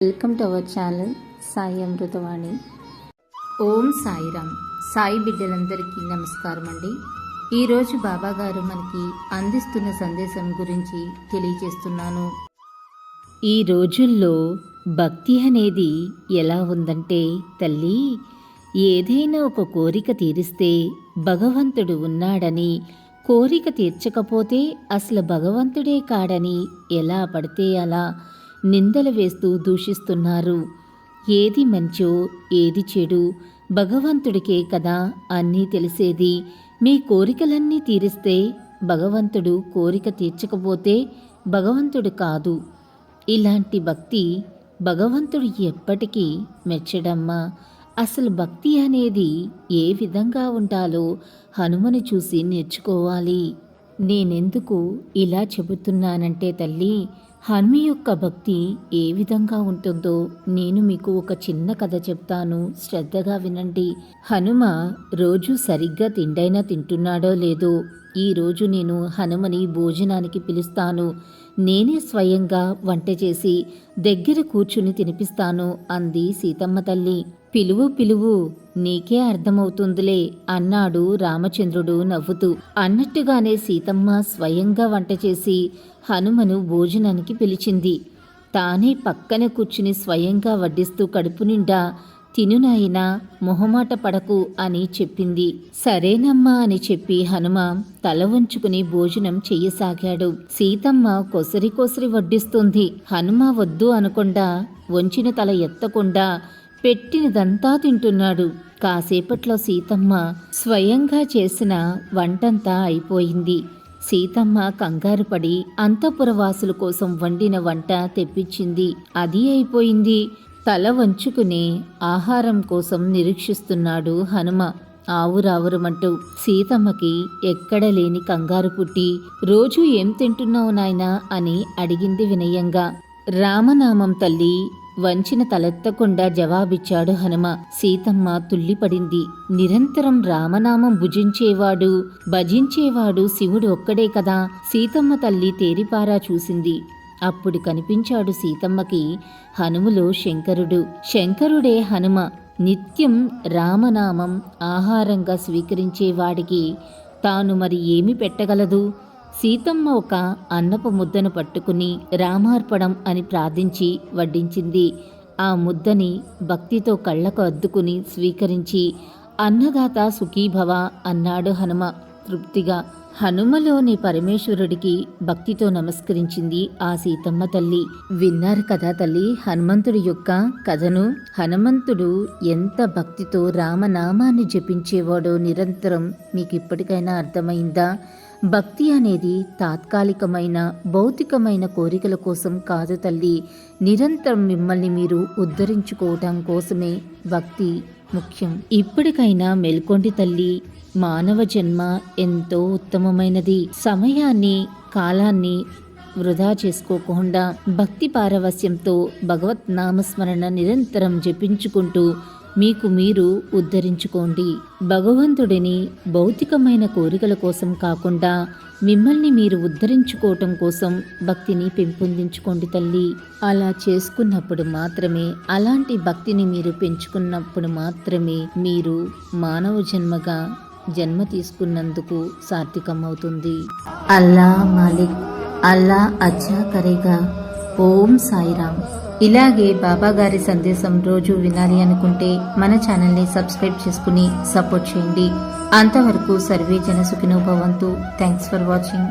Welcome to our channel Sai Amritavani. Om Sairam. Sai బిడ్డలందరికీ నమస్కారం అండి. ఈరోజు బాబా గారు మనకి అందిస్తున్న సందేశం గురించి తెలియజేస్తున్నాను. ఈ రోజుల్లో భక్తి అనేది ఎలా ఉందంటే, తల్లి ఏదైనా ఒక కోరిక తీరిస్తే భగవంతుడు ఉన్నాడని, కోరిక తీర్చకపోతే అసలు భగవంతుడే కాడని ఎలా పడితే అలా నిందలు వేస్తూ దూషిస్తున్నారు. ఏది మంచో ఏది చెడు భగవంతుడికే కదా అన్నీ తెలిసేది. మీ కోరికలన్నీ తీరిస్తే భగవంతుడు, కోరిక తీర్చకపోతే భగవంతుడు కాదు. ఇలాంటి భక్తి భగవంతుడు ఎప్పటికీ మెచ్చడమ్మా. అసలు భక్తి అనేది ఏ విధంగా ఉండాలో హనుమను చూసి నేర్చుకోవాలి. నేనెందుకు ఇలా చెబుతున్నానంటే తల్లి, హనుమ యొక్క భక్తి ఏ విధంగా ఉంటుందో నేను మీకు ఒక చిన్న కథ చెప్తాను, శ్రద్ధగా వినండి. హనుమ రోజు సరిగ్గా తిండైనా తింటున్నాడో లేదో, ఈరోజు నేను హనుమని భోజనానికి పిలుస్తాను, నేనే స్వయంగా వంట చేసి దగ్గర కూర్చుని తినిపిస్తాను అంది సీతమ్మ తల్లి. పిలువు పిలువు, నీకే అర్థమవుతుందిలే అన్నాడు రామచంద్రుడు నవ్వుతూ. అన్నట్టుగానే సీతమ్మ స్వయంగా వంట చేసి హనుమను భోజనానికి పిలిచింది. తానే పక్కన కూర్చుని స్వయంగా వడ్డిస్తూ కడుపు నిండా తినునాయినా, మొహమాట పడకు అని చెప్పింది. సరేనమ్మా అని చెప్పి హనుమ తల వంచుకుని భోజనం చెయ్యసాగాడు. సీతమ్మ కొసరి కొసరి వడ్డిస్తుంది. హనుమ వద్దు అనకుండా, వంచిన తల ఎత్తకుండా పెట్టినదంతా తింటున్నాడు. కాసేపట్లో సీతమ్మ స్వయంగా చేసిన వంటంతా అయిపోయింది. సీతమ్మ కంగారు పడి అంతఃపురవాసుల కోసం వండిన వంట తెప్పించింది. అది అయిపోయింది. తల వంచుకుని ఆహారం కోసం నిరీక్షిస్తున్నాడు హనుమ. ఆవురావురమంటూ సీతమ్మకి ఎక్కడ లేని కంగారు పుట్టి, రోజు ఏం తింటున్నావు నాయనా అని అడిగింది వినయంగా. రామనామం తల్లి, వంచిన తలెత్తకుండా జవాబిచ్చాడు హనుమ. సీతమ్మ తుల్లిపడింది. నిరంతరం రామనామం భజించేవాడు శివుడు ఒక్కడే కదా. సీతమ్మ తల్లి తేరిపారా చూసింది. అప్పుడు కనిపించాడు సీతమ్మకి హనుమలో శంకరుడు. శంకరుడే హనుమ. నిత్యం రామనామం ఆహారంగా స్వీకరించేవాడికి తాను మరి ఏమి పెట్టగలదు? సీతమ్మ ఒక అన్నపు ముద్దను పట్టుకుని రామార్పణం అని ప్రార్థించి వడ్డించింది. ఆ ముద్దని భక్తితో కళ్ళకు అద్దుకుని స్వీకరించి, అన్నదాత సుఖీభవ అన్నాడు హనుమ తృప్తిగా. హనుమలోని పరమేశ్వరుడికి భక్తితో నమస్కరించింది ఆ సీతమ్మ తల్లి. విన్నారు కదా తల్లి హనుమంతుడి యొక్క కథను. హనుమంతుడు ఎంత భక్తితో రామనామాన్ని జపించేవాడో నిరంతరం మీకు ఇప్పటికైనా అర్థమైందా? భక్తి అనేది తాత్కాలికమైన భౌతికమైన కోరికల కోసం కాదు తల్లి. నిరంతరం మిమ్మల్ని మీరు ఉద్ధరించుకోవటం కోసమే భక్తి ముఖ్యం. ఇప్పటికైనా మేల్కొండి తల్లి. మానవ జన్మ ఎంతో ఉత్తమమైనది. సమయాన్ని, కాలాన్ని వృధా చేసుకోకుండా భక్తి పారవస్యంతో భగవత్ నామస్మరణ నిరంతరం జపించుకుంటూ మీకు మీరు ఉద్ధరించుకోండి. భగవంతుడిని భౌతికమైన కోరికల కోసం కాకుండా మిమ్మల్ని మీరు ఉద్ధరించుకోవటం కోసం భక్తిని పెంపొందించుకోండి తల్లి. అలా చేసుకున్నప్పుడు మాత్రమే, అలాంటి భక్తిని మీరు పెంచుకున్నప్పుడు మాత్రమే మీరు మానవ జన్మ తీసుకున్నందుకు సార్థకం అవుతుంది. అల్లా మాలిక్, అల్లా అచ్చా కరేగా. ఓం సాయిరామ్. ఇలాగే బాబా గారి సందేశం రోజు వినాలి అనుకుంటే మన ఛానల్ని సబ్స్క్రైబ్ చేసుకుని సపోర్ట్ చేయండి. అంతవరకు సర్వే జన సుఖినో భవంతు. Thanks for watching.